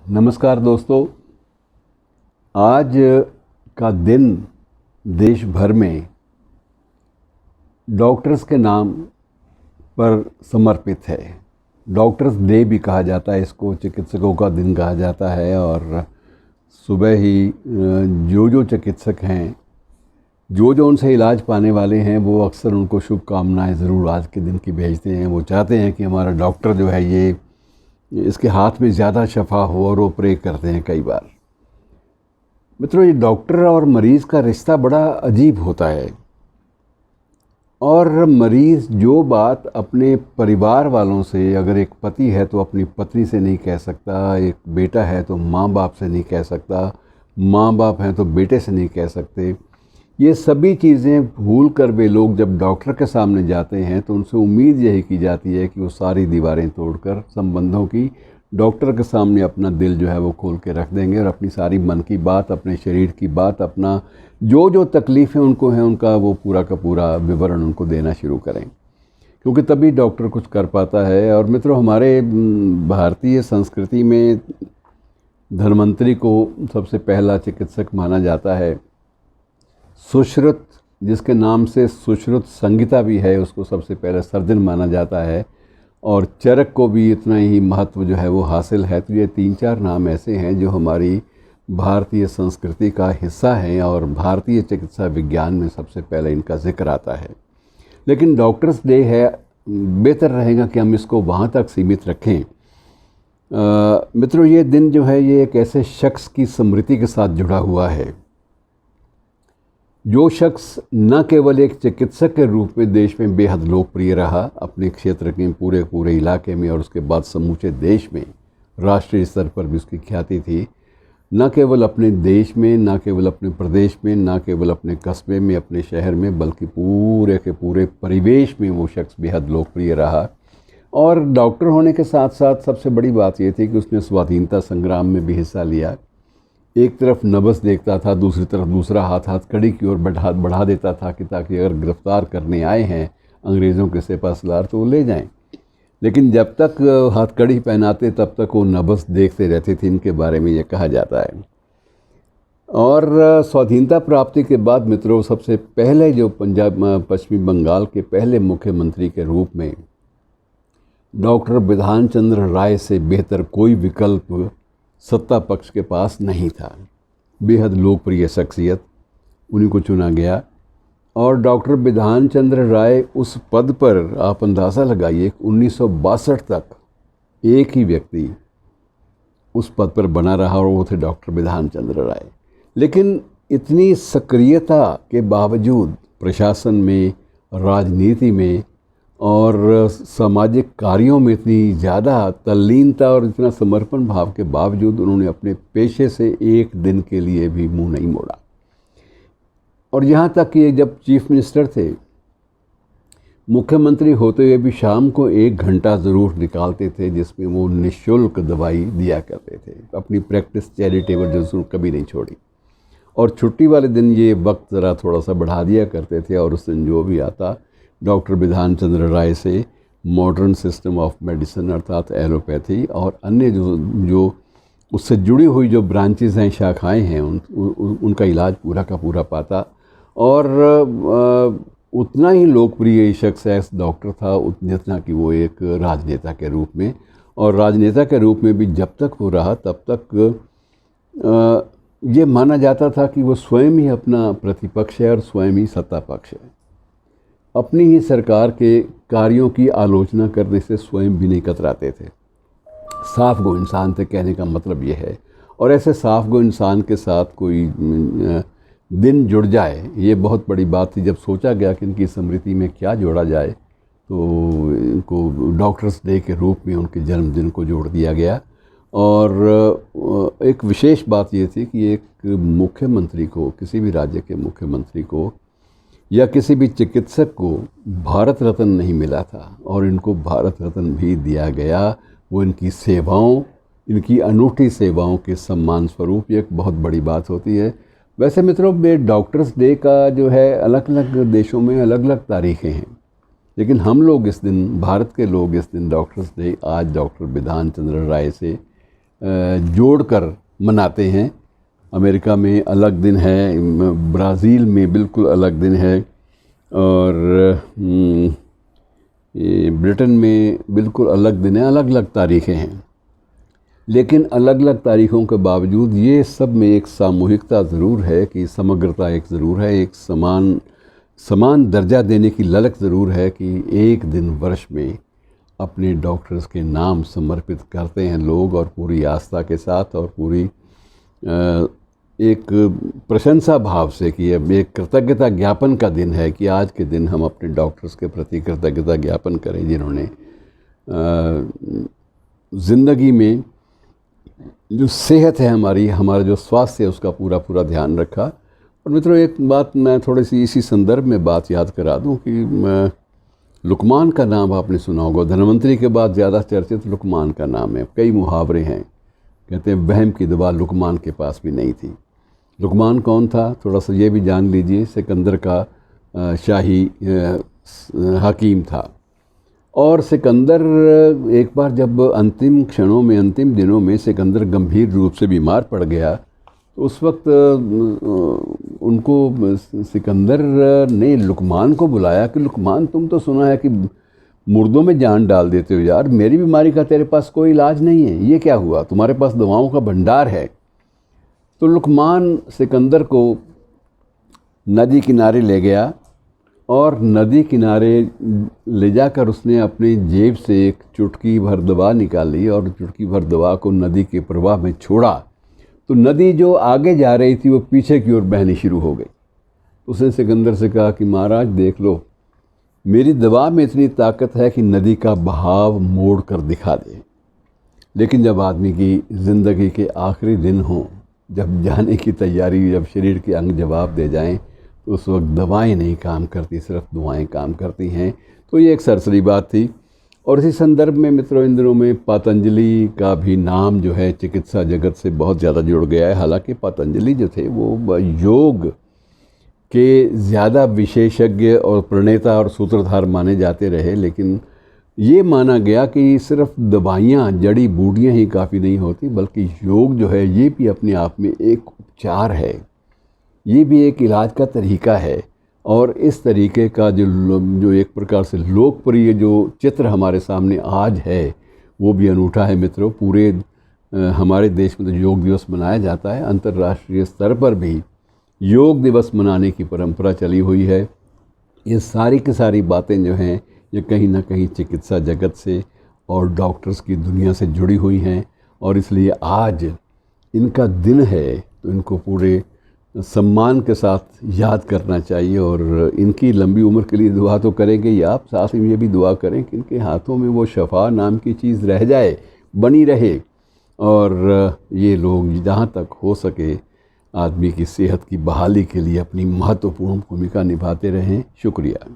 नमस्कार दोस्तों। आज का दिन देश भर में डॉक्टर्स के नाम पर समर्पित है। डॉक्टर्स डे भी कहा जाता है इसको, चिकित्सकों का दिन कहा जाता है। और सुबह ही जो चिकित्सक हैं, जो उनसे इलाज पाने वाले हैं, वो अक्सर उनको शुभकामनाएं ज़रूर आज के दिन की भेजते हैं। वो चाहते हैं कि हमारा डॉक्टर जो है ये इसके हाथ में ज़्यादा शफा हो, और वो प्रे करते हैं कई बार। मित्रों, ये डॉक्टर और मरीज़ का रिश्ता बड़ा अजीब होता है। और मरीज़ जो बात अपने परिवार वालों से, अगर एक पति है तो अपनी पत्नी से नहीं कह सकता, एक बेटा है तो माँ बाप से नहीं कह सकता, माँ बाप हैं तो बेटे से नहीं कह सकते, ये सभी चीज़ें भूल कर वे लोग जब डॉक्टर के सामने जाते हैं तो उनसे उम्मीद यही की जाती है कि वो सारी दीवारें तोड़कर संबंधों की डॉक्टर के सामने अपना दिल जो है वो खोल के रख देंगे, और अपनी सारी मन की बात, अपने शरीर की बात, अपना जो तकलीफ़ें उनको हैं उनका वो पूरा का पूरा विवरण उनको देना शुरू करें, क्योंकि तभी डॉक्टर कुछ कर पाता है। और मित्रों, हमारे भारतीय संस्कृति में धन्वंतरी को सबसे पहला चिकित्सक माना जाता है। सुश्रुत, जिसके नाम से सुश्रुत संहिता भी है, उसको सबसे पहले सर्जन माना जाता है। और चरक को भी इतना ही महत्व जो है वो हासिल है। तो ये 3-4 नाम ऐसे हैं जो हमारी भारतीय संस्कृति का हिस्सा हैं, और भारतीय चिकित्सा विज्ञान में सबसे पहले इनका जिक्र आता है। लेकिन डॉक्टर्स डे है, बेहतर रहेगा कि हम इसको वहाँ तक सीमित रखें। मित्रों, ये दिन जो है ये एक ऐसे शख्स की स्मृति के साथ जुड़ा हुआ है, जो शख्स न केवल एक चिकित्सक के रूप में देश में बेहद लोकप्रिय रहा, अपने क्षेत्र के पूरे इलाके में, और उसके बाद समूचे देश में राष्ट्रीय स्तर पर भी उसकी ख्याति थी। न केवल अपने देश में, न केवल अपने प्रदेश में, न केवल अपने कस्बे में, अपने शहर में, बल्कि पूरे के पूरे परिवेश में वो शख्स बेहद लोकप्रिय रहा। और डॉक्टर होने के साथ साथ सबसे बड़ी बात ये थी कि उसने स्वाधीनता संग्राम में भी हिस्सा लिया। एक तरफ नब्ज़ देखता था, दूसरी तरफ दूसरा हाथ कड़ी की ओर बढ़ा देता था कि ताकि अगर गिरफ़्तार करने आए हैं अंग्रेज़ों के सिपहसालार तो वो ले जाएं। लेकिन जब तक हथकड़ी पहनाते तब तक वो नब्ज़ देखते रहते थे, इनके बारे में ये कहा जाता है। और स्वाधीनता प्राप्ति के बाद मित्रों, सबसे पहले जो पश्चिमी बंगाल के पहले मुख्यमंत्री के रूप में डॉक्टर बिधान चंद्र राय से बेहतर कोई विकल्प सत्ता पक्ष के पास नहीं था। बेहद लोकप्रिय शख्सियत, उन्हीं को चुना गया। और डॉक्टर बिधान चंद्र राय उस पद पर, आप अंदाज़ा लगाइए, 1962 तक एक ही व्यक्ति उस पद पर बना रहा, और वो थे डॉक्टर बिधान चंद्र राय। लेकिन इतनी सक्रियता के बावजूद प्रशासन में, राजनीति में और सामाजिक कार्यों में इतनी ज़्यादा तल्लीनता और इतना समर्पण भाव के बावजूद उन्होंने अपने पेशे से एक दिन के लिए भी मुंह नहीं मोड़ा। और यहाँ तक कि जब चीफ मिनिस्टर थे, मुख्यमंत्री होते हुए भी शाम को 1 घंटा ज़रूर निकालते थे जिसमें वो निःशुल्क दवाई दिया करते थे। अपनी प्रैक्टिस चैरिटेबल जो कभी नहीं छोड़ी। और छुट्टी वाले दिन ये वक्त ज़रा थोड़ा सा बढ़ा दिया करते थे, और उस दिन जो भी आता डॉक्टर बिधान चंद्र राय से मॉडर्न सिस्टम ऑफ मेडिसिन अर्थात एलोपैथी और अन्य जो उससे जुड़ी हुई जो ब्रांचेस हैं, शाखाएं हैं, उनका इलाज पूरा का पूरा पाता। और उतना ही लोकप्रिय शख्स ऐसा डॉक्टर था जितना कि वो एक राजनेता के रूप में, और राजनेता के रूप में भी जब तक वो रहा तब तक ये माना जाता था कि वो स्वयं ही अपना प्रतिपक्ष है और स्वयं ही सत्ता पक्ष है। अपनी ही सरकार के कार्यों की आलोचना करने से स्वयं भी नहीं कतराते थे। साफ गो इंसान थे, कहने का मतलब ये है। और ऐसे साफ गो इंसान के साथ कोई दिन जुड़ जाए, ये बहुत बड़ी बात थी। जब सोचा गया कि इनकी स्मृति में क्या जोड़ा जाए, तो इनको डॉक्टर्स डे के रूप में उनके जन्मदिन को जोड़ दिया गया। और एक विशेष बात ये थी कि एक मुख्यमंत्री को, किसी भी राज्य के मुख्यमंत्री को या किसी भी चिकित्सक को भारत रत्न नहीं मिला था, और इनको भारत रत्न भी दिया गया। वो इनकी सेवाओं, इनकी अनूठी सेवाओं के सम्मान स्वरूप, ये एक बहुत बड़ी बात होती है। वैसे मित्रों, डॉक्टर्स डे का जो है अलग अलग देशों में अलग अलग तारीखें हैं, लेकिन हम लोग इस दिन, भारत के लोग इस दिन डॉक्टर्स डे आज डॉक्टर बिधान चंद्र राय से जोड़कर मनाते हैं। अमेरिका में अलग दिन है, ब्राज़ील में बिल्कुल अलग दिन है, और ब्रिटेन में बिल्कुल अलग दिन है। अलग अलग तारीखें हैं, लेकिन अलग अलग तारीखों के बावजूद ये सब में एक सामूहिकता ज़रूर है कि समग्रता एक ज़रूर है, एक समान दर्जा देने की ललक ज़रूर है कि एक दिन वर्ष में अपने डॉक्टर्स के नाम समर्पित करते हैं लोग, और पूरी आस्था के साथ और पूरी एक प्रशंसा भाव से कि अब एक कृतज्ञता ज्ञापन का दिन है कि आज के दिन हम अपने डॉक्टर्स के प्रति कृतज्ञता ज्ञापन करें, जिन्होंने ज़िंदगी में जो सेहत है हमारा जो स्वास्थ्य है उसका पूरा ध्यान रखा। और मित्रों, एक बात मैं थोड़ी सी इसी संदर्भ में बात याद करा दूं कि लुकमान का नाम आपने सुना होगा। धनवंतरी के बाद ज़्यादा चर्चित लुकमान का नाम है। कई मुहावरे हैं, कहते हैं वहम की दवा लुकमान के पास भी नहीं थी। लुकमान कौन था, थोड़ा सा ये भी जान लीजिए। सिकंदर का शाही हकीम था, और सिकंदर एक बार जब अंतिम क्षणों में, अंतिम दिनों में सिकंदर गंभीर रूप से बीमार पड़ गया, तो उस वक्त उनको सिकंदर ने लुकमान को बुलाया कि लुकमान, तुम तो सुना है कि मुर्दों में जान डाल देते हो यार, मेरी बीमारी का तेरे पास कोई इलाज नहीं है, ये क्या हुआ? तुम्हारे पास दवाओं का भंडार है। तो लुकमान सिकंदर को नदी किनारे ले गया, और नदी किनारे ले जाकर उसने अपनी जेब से एक चुटकी भर दवा निकाली, और चुटकी भर दवा को नदी के प्रवाह में छोड़ा। तो नदी जो आगे जा रही थी वो पीछे की ओर बहनी शुरू हो गई। उसने सिकंदर से कहा कि महाराज देख लो, मेरी दवा में इतनी ताकत है कि नदी का बहाव मोड़ कर दिखा दे। लेकिन जब आदमी की ज़िंदगी के आखिरी दिन हों, जब जाने की तैयारी, जब शरीर के अंग जवाब दे जाएं, तो उस वक्त दवाएं नहीं काम करती, सिर्फ दुआएं काम करती हैं। तो ये एक सरसरी बात थी। और इसी संदर्भ में मित्रों, इन दिनों में पतंजलि का भी नाम जो है चिकित्सा जगत से बहुत ज़्यादा जुड़ गया है। हालांकि पतंजलि जो थे वो योग के ज़्यादा विशेषज्ञ और प्रणेता और सूत्रधार माने जाते रहे, लेकिन ये माना गया कि सिर्फ दवाइयाँ, जड़ी बूटियाँ ही काफ़ी नहीं होती, बल्कि योग जो है ये भी अपने आप में एक उपचार है, ये भी एक इलाज का तरीका है। और इस तरीके का जो एक प्रकार से लोकप्रिय जो चित्र हमारे सामने आज है वो भी अनूठा है मित्रों। पूरे हमारे देश में तो योग दिवस मनाया जाता है, अंतर्राष्ट्रीय स्तर पर भी योग दिवस मनाने की परंपरा चली हुई है। ये सारी की सारी बातें जो हैं ये कहीं ना कहीं चिकित्सा जगत से और डॉक्टर्स की दुनिया से जुड़ी हुई हैं, और इसलिए आज इनका दिन है तो इनको पूरे सम्मान के साथ याद करना चाहिए। और इनकी लंबी उम्र के लिए दुआ तो करेंगे ही आप, साथ में ये भी दुआ करें कि इनके हाथों में वो शफा नाम की चीज़ रह जाए, बनी रहे, और ये लोग जहाँ तक हो सके आदमी की सेहत की बहाली के लिए अपनी महत्वपूर्ण भूमिका निभाते रहें। शुक्रिया।